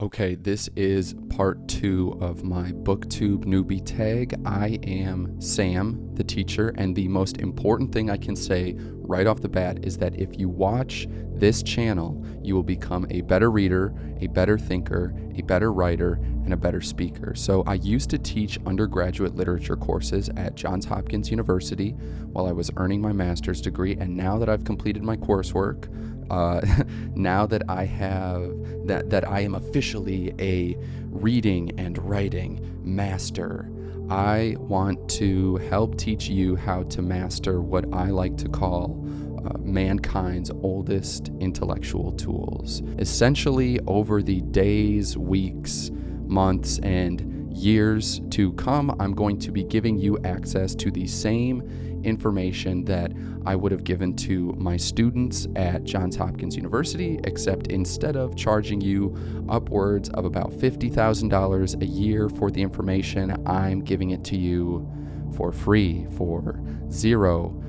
Okay, this is part 2 of my Booktube Newbie tag. I am Sam, the teacher, and the most important thing I can say right off the bat is that if you watch this channel, you will become a better reader, a better thinker, a better writer, and a better speaker. So I used to teach undergraduate literature courses at Johns Hopkins University while I was earning my master's degree, and now that I've completed my coursework, now that I have that I am officially a reading and writing master, I want to help teach you how to master what I like to call mankind's oldest intellectual tools. Essentially, over the days, weeks, months, and years to come, I'm going to be giving you access to the same information that I would have given to my students at Johns Hopkins University, except instead of charging you upwards of about $50,000 a year for the information, I'm giving it to you for free, for $0.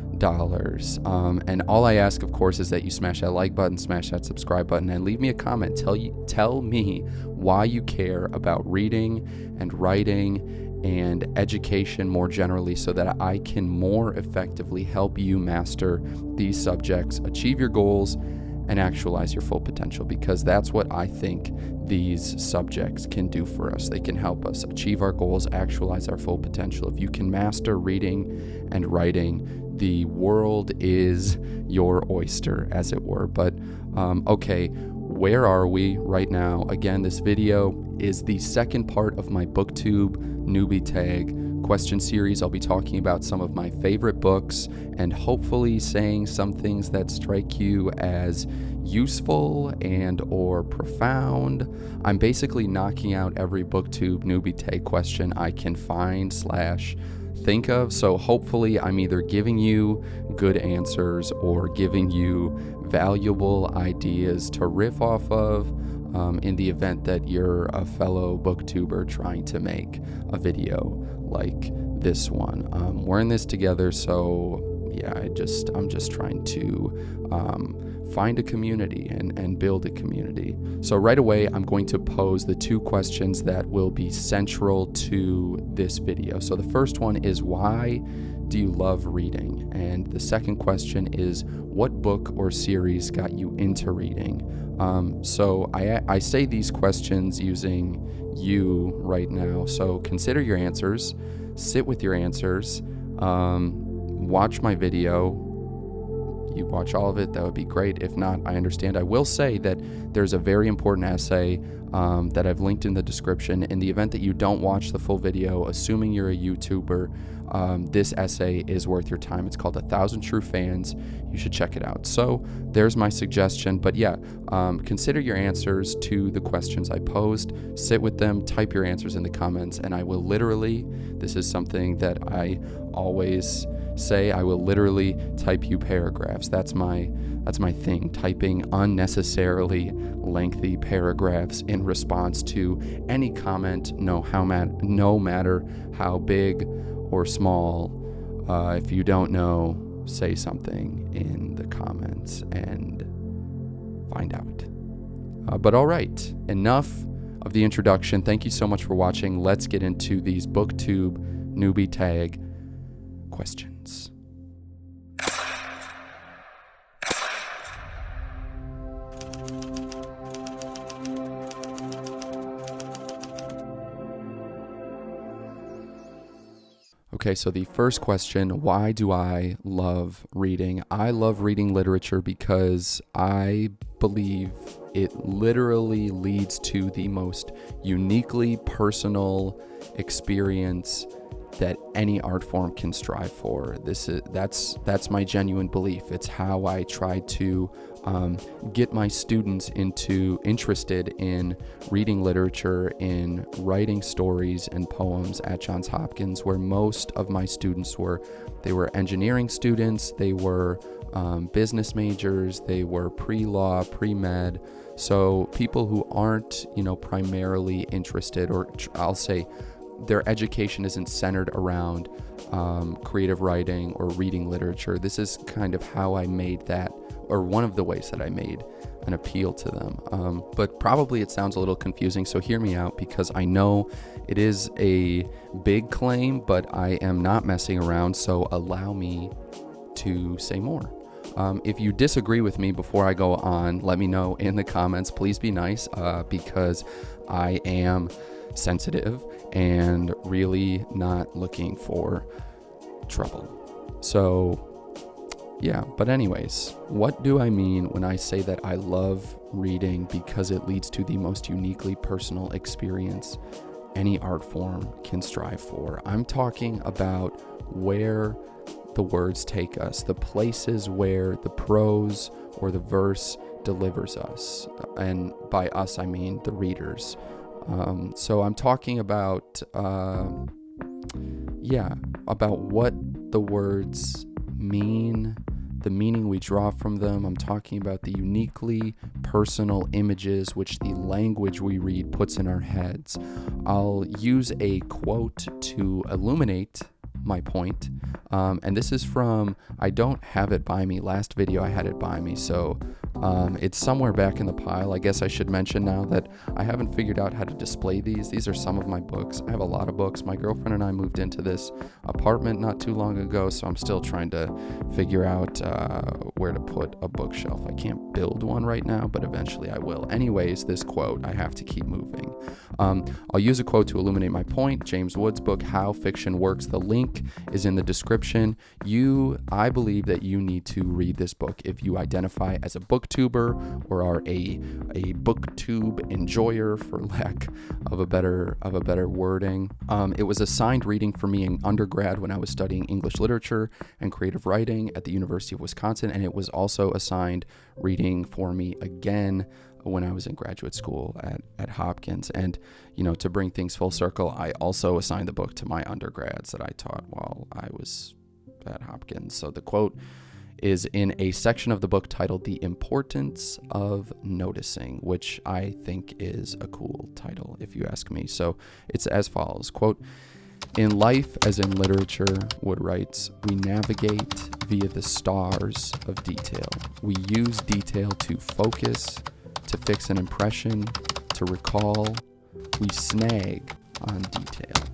And all I ask, of course, is that you smash that like button, smash that subscribe button, and leave me a comment. Tell me why you care about reading and writing and education more generally, so that I can more effectively help you master these subjects, achieve your goals, and actualize your full potential, because that's what I think these subjects can do for us. They can help us achieve our goals, actualize our full potential. If you can master reading and writing, the world is your oyster, as it were. But okay, where are we right now? Again, this video is the second part of my Booktube Newbie Tag question series. I'll be talking about some of my favorite books and hopefully saying some things that strike you as useful and or profound. I'm basically knocking out every Booktube Newbie Tag question I can find / think of. So hopefully I'm either giving you good answers or giving you valuable ideas to riff off of in the event that you're a fellow booktuber trying to make a video like this one. We're in this together, so yeah, I'm just trying to find a community and build a community. So right away, I'm going to pose the 2 questions that will be central to this video. So the first one is, why do you love reading? And the second question is, what book or series got you into reading? So I say these questions using you right now. So consider your answers, sit with your answers, watch my video. You watch all of it, that would be great. If not, I understand. I will say that there's a very important essay that I've linked in the description. In the event that you don't watch the full video, assuming you're a YouTuber, this essay is worth your time. It's called 1,000 True Fans. You should check it out. So there's my suggestion. But yeah, consider your answers to the questions I posed. Sit with them, type your answers in the comments, and I will literally, this is something that I always say, I will literally type you paragraphs. That's my thing, typing unnecessarily lengthy paragraphs in response to any comment, no matter how big or small. If you don't know, say something in the comments and find out. But all right, enough of the introduction. Thank you so much for watching. Let's get into these Booktube Newbie Tag questions. Okay, so the first question, why do I love reading? I love reading literature because I believe it literally leads to the most uniquely personal experience that any art form can strive for. That's my genuine belief. It's how I try to get my students interested in reading literature, in writing stories and poems at Johns Hopkins, where most of my students were engineering students, they were business majors, they were pre-law, pre-med. So people who aren't, primarily interested, or I'll say their education isn't centered around creative writing or reading literature. This is kind of how I made that, or one of the ways that I made an appeal to them. But probably it sounds a little confusing, so hear me out, because I know it is a big claim, but I am not messing around, so allow me to say more. If you disagree with me before I go on, let me know in the comments. Please be nice, because I am sensitive and really not looking for trouble. So yeah, but anyways, what do I mean when I say that I love reading because it leads to the most uniquely personal experience any art form can strive for? I'm talking about where the words take us, the places where the prose or the verse delivers us. And by us, I mean the readers. So I'm talking about, about what the words mean, the meaning we draw from them. I'm talking about the uniquely personal images which the language we read puts in our heads. I'll use a quote to illuminate my point. And this is from, I don't have it by me. Last video I had it by me, so it's somewhere back in the pile. I guess I should mention now that I haven't figured out how to display these. These are some of my books. I have a lot of books. My girlfriend and I moved into this apartment not too long ago, so I'm still trying to figure out where to put a bookshelf. I can't build one right now, but eventually I will. Anyways, this quote, I have to keep moving. I'll use a quote to illuminate my point. James Wood's book, How Fiction Works. The link is in the description. I believe that you need to read this book if you identify as a booktuber or are a booktube enjoyer, for lack of a better wording. It was assigned reading for me in undergrad when I was studying English literature and creative writing at the University of Wisconsin, and it was also assigned reading for me again when I was in graduate school at Hopkins. And, to bring things full circle, I also assigned the book to my undergrads that I taught while I was at Hopkins. So the quote is in a section of the book titled The Importance of Noticing, which I think is a cool title, if you ask me. So it's as follows, quote, "In life, as in literature," Wood writes, "we navigate via the stars of detail. We use detail to focus, to fix an impression, to recall. We snag on detail."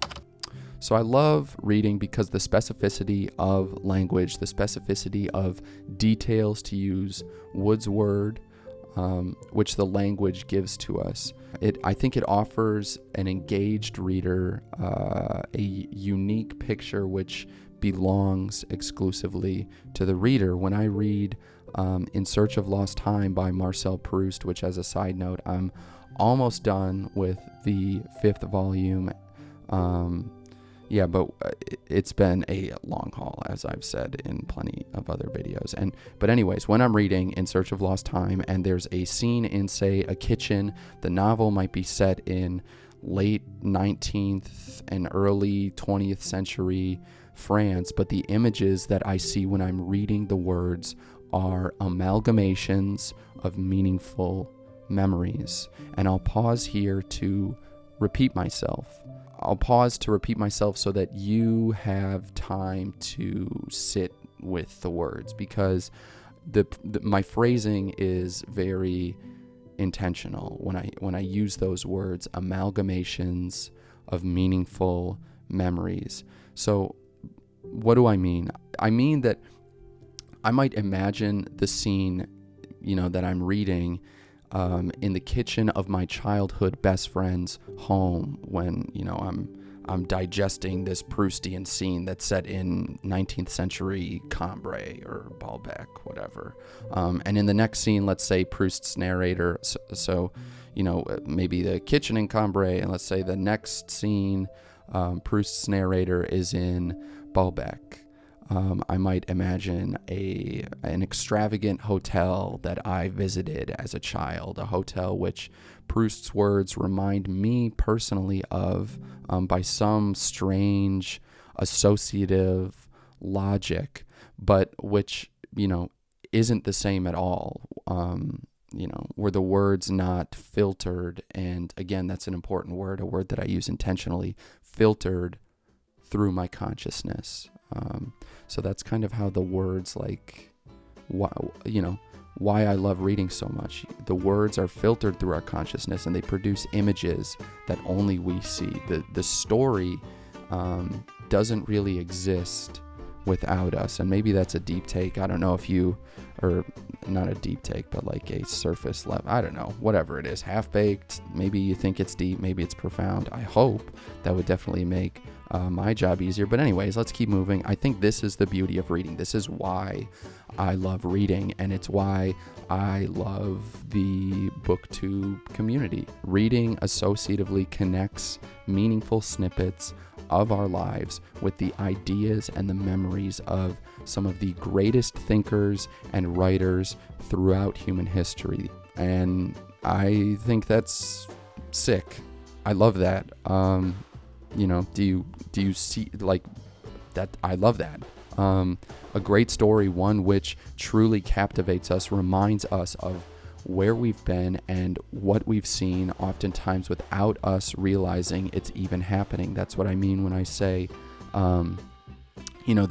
So I love reading because the specificity of language, the specificity of details, to use Wood's word, which the language gives to us. I think it offers an engaged reader a unique picture which belongs exclusively to the reader. When I read In Search of Lost Time by Marcel Proust, which, as a side note, I'm almost done with the 5th volume. But it's been a long haul, as I've said in plenty of other videos. But anyways, when I'm reading In Search of Lost Time and there's a scene in, say, a kitchen, the novel might be set in late 19th and early 20th century France, but the images that I see when I'm reading the words are amalgamations of meaningful memories. And I'll pause here to repeat myself. I'll pause to repeat myself so that you have time to sit with the words, because my phrasing is very intentional when I use those words, amalgamations of meaningful memories. So what do I mean? I mean that I might imagine the scene, that I'm reading in the kitchen of my childhood best friend's home when, I'm digesting this Proustian scene that's set in 19th century Cambrai or Baalbek, whatever. And in the next scene, let's say Proust's narrator, so maybe the kitchen in Cambrai, and let's say the next scene, Proust's narrator is in Baalbek. I might imagine an extravagant hotel that I visited as a child, a hotel which Proust's words remind me personally of by some strange associative logic, but which, isn't the same at all. Were the words not filtered, and again, that's an important word, a word that I use intentionally, filtered through my consciousness. So that's kind of how the words why I love reading so much. The words are filtered through our consciousness and they produce images that only we see. The story doesn't really exist without us. And maybe that's a deep take. I don't know if you, or not a deep take, but like a surface level, I don't know, whatever it is, half-baked. Maybe you think it's deep, maybe it's profound. I hope that would definitely make my job easier. But anyways, let's keep moving. I think this is the beauty of reading. This is why I love reading, and it's why I love the Booktube community. Reading associatively connects meaningful snippets of our lives with the ideas and the memories of some of the greatest thinkers and writers throughout human history. And I think that's sick. I love that. Do you see like that? I love that. A great story, one which truly captivates us, reminds us of where we've been and what we've seen, oftentimes without us realizing it's even happening. That's what I mean when I say, the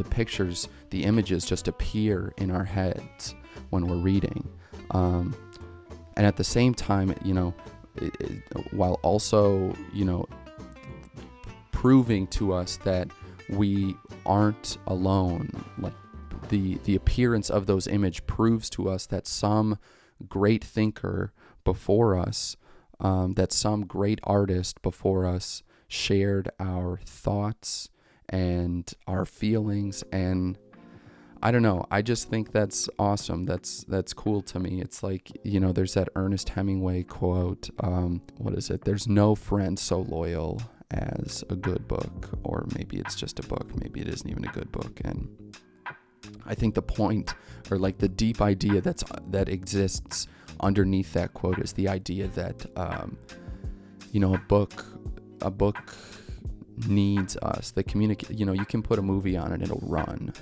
pictures, the images just appear in our heads when we're reading. And at the same time, while also, proving to us that we aren't alone. Like the appearance of those images proves to us that some great thinker before us, that some great artist before us shared our thoughts and our feelings. And I don't know, I just think that's awesome. That's cool to me. It's like, there's that Ernest Hemingway quote. What is it? There's no friend so loyal as a good book. Or maybe it's just a book. Maybe it isn't even a good book. And I think the point, or like the deep idea that exists underneath that quote, is the idea that a book needs us. The you can put a movie on and it'll run.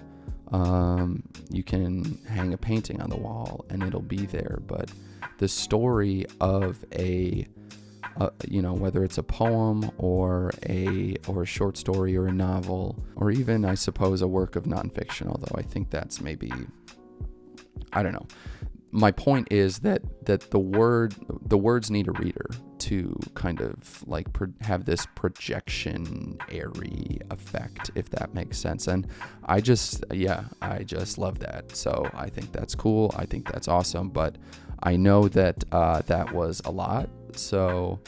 You can hang a painting on the wall and it'll be there. But the story of whether it's a poem or a short story or a novel, or even, I suppose, a work of nonfiction, although I think that's maybe, I don't know. My point is that the words need a reader to kind of like have this projection-ary effect, if that makes sense. And I just love that. So I think that's cool. I think that's awesome. But I know that that was a lot. So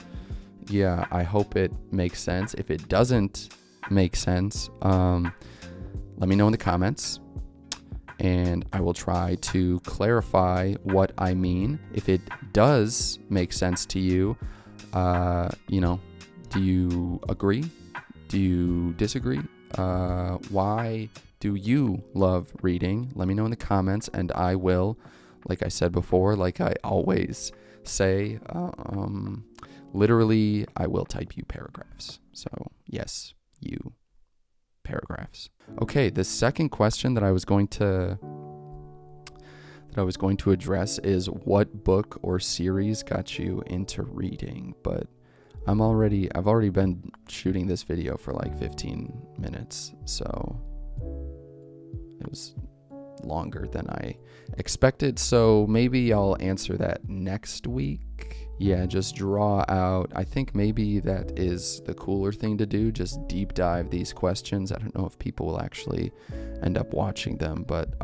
yeah, I hope it makes sense. If it doesn't make sense, let me know in the comments, and I will try to clarify what I mean. If it does make sense to you, do you agree? Do you disagree? Why do you love reading? Let me know in the comments, and I will, like I said before, like I always say, literally, I will type you paragraphs. So yes, you paragraphs. Okay, the second question that I was going to address is, what book or series got you into reading? But I've already been shooting this video for like 15 minutes, so it was longer than I expected. So maybe I'll answer that next week. Yeah, just draw out. I think maybe that is the cooler thing to do, just deep dive these questions. I don't know if people will actually end up watching them, but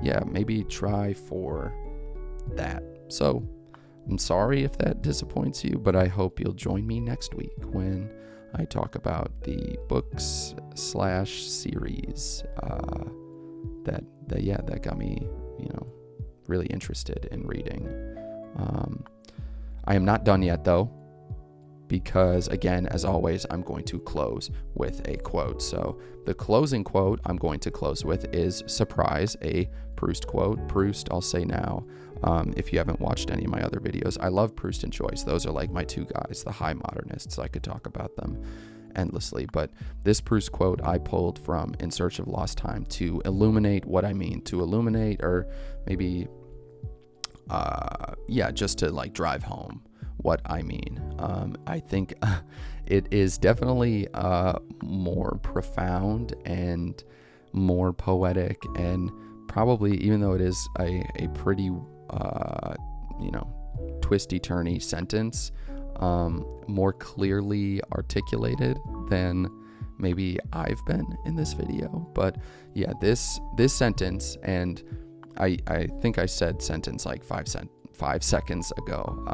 yeah, maybe try for that. So I'm sorry if that disappoints you, but I hope you'll join me next week when I talk about the books / series that got me, really interested in reading. I am not done yet though, because again, as always, I'm going to close with a quote. So the closing quote I'm going to close with is, surprise, a Proust quote. Proust, I'll say now, if you haven't watched any of my other videos, I love Proust and Joyce. Those are like my two guys, the high modernists. I could talk about them endlessly, but this Proust quote I pulled from In Search of Lost Time to illuminate what I mean, or maybe just to like drive home what I mean. I think it is definitely more profound and more poetic, and probably, even though it is a pretty twisty-turny sentence more clearly articulated than maybe I've been in this video. But yeah, this sentence, and I think I said sentence like 5 seconds ago.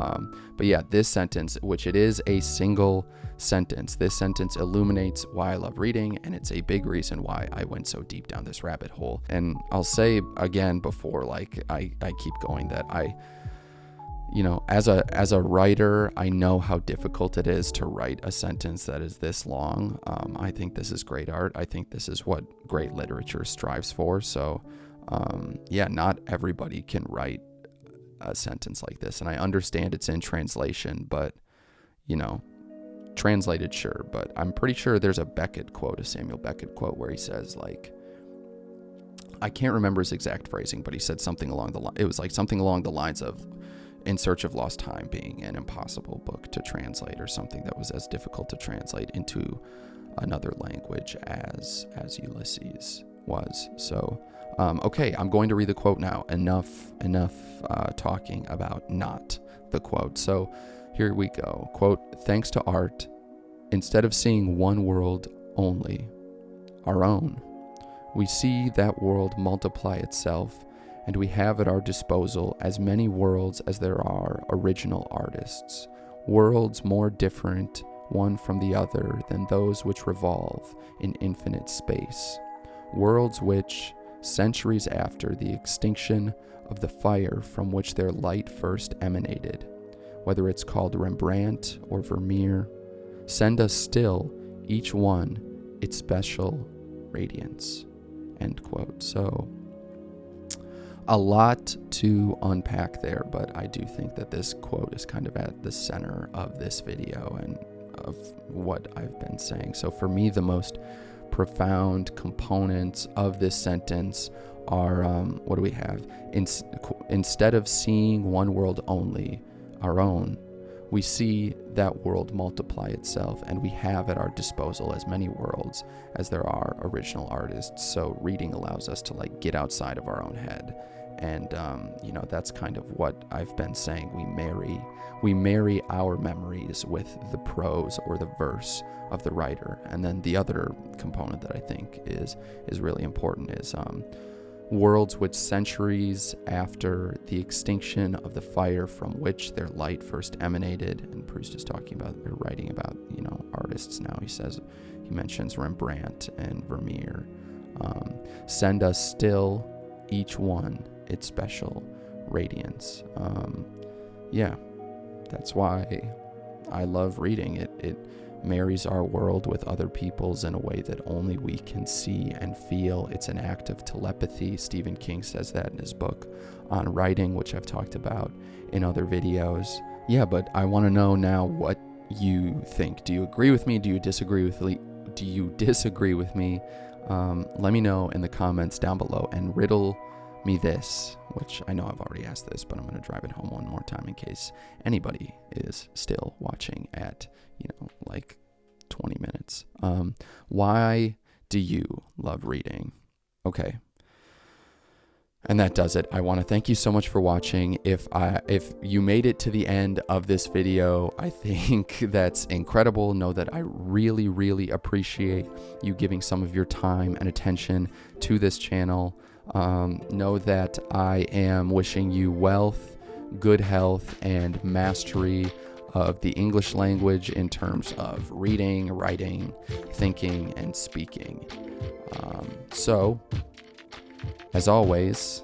But yeah, this sentence, which it is a single sentence, this sentence illuminates why I love reading, and it's a big reason why I went so deep down this rabbit hole. And I'll say again before, like, I keep going, that as a writer, I know how difficult it is to write a sentence that is this long. I think this is great art. I think this is what great literature strives for. So not everybody can write a sentence like this, and I understand it's in translation, but translated, sure, but I'm pretty sure there's a Samuel Beckett quote, where he says, like, I can't remember his exact phrasing, but he said something along the lines of, In Search of Lost Time being an impossible book to translate, or something that was as difficult to translate into another language as Ulysses was. So okay, I'm going to read the quote now. Enough talking about not the quote. So here we go. Quote, "Thanks to art, instead of seeing one world only, our own, we see that world multiply itself, and we have at our disposal as many worlds as there are original artists, worlds more different one from the other than those which revolve in infinite space, worlds which, centuries after the extinction of the fire from which their light first emanated, whether it's called Rembrandt or Vermeer, send us still, each one, its special radiance." End quote. So a lot to unpack there, but I do think that this quote is kind of at the center of this video and of what I've been saying. So for me, the most profound components of this sentence are, what do we have? Instead of seeing one world only, our own, we see that world multiply itself, and we have at our disposal as many worlds as there are original artists. So reading allows us to, like, get outside of our own head. And, that's kind of what I've been saying. We marry our memories with the prose or the verse of the writer. And then the other component that I think is really important is worlds which, centuries after the extinction of the fire from which their light first emanated, and Proust is writing about, artists now. He mentions Rembrandt and Vermeer. Send us still, each one, its special radiance. That's why I love reading. It marries our world with other people's in a way that only we can see and feel. It's an act of telepathy. Stephen King says that in his book on writing, which I've talked about in other videos. Yeah, but I want to know now what you think. Do you agree with me? Do you disagree with me? Let me know in the comments down below, and riddle me this, which I know I've already asked this, but I'm going to drive it home one more time in case anybody is still watching at, like 20 minutes. Why do you love reading? Okay. And that does it. I want to thank you so much for watching. If you made it to the end of this video, I think that's incredible. Know that I really, really appreciate you giving some of your time and attention to this channel. Know that I am wishing you wealth, good health, and mastery of the English language in terms of reading, writing, thinking, and speaking. So, as always,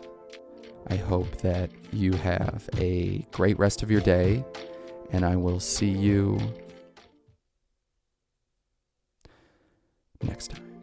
I hope that you have a great rest of your day, and I will see you next time.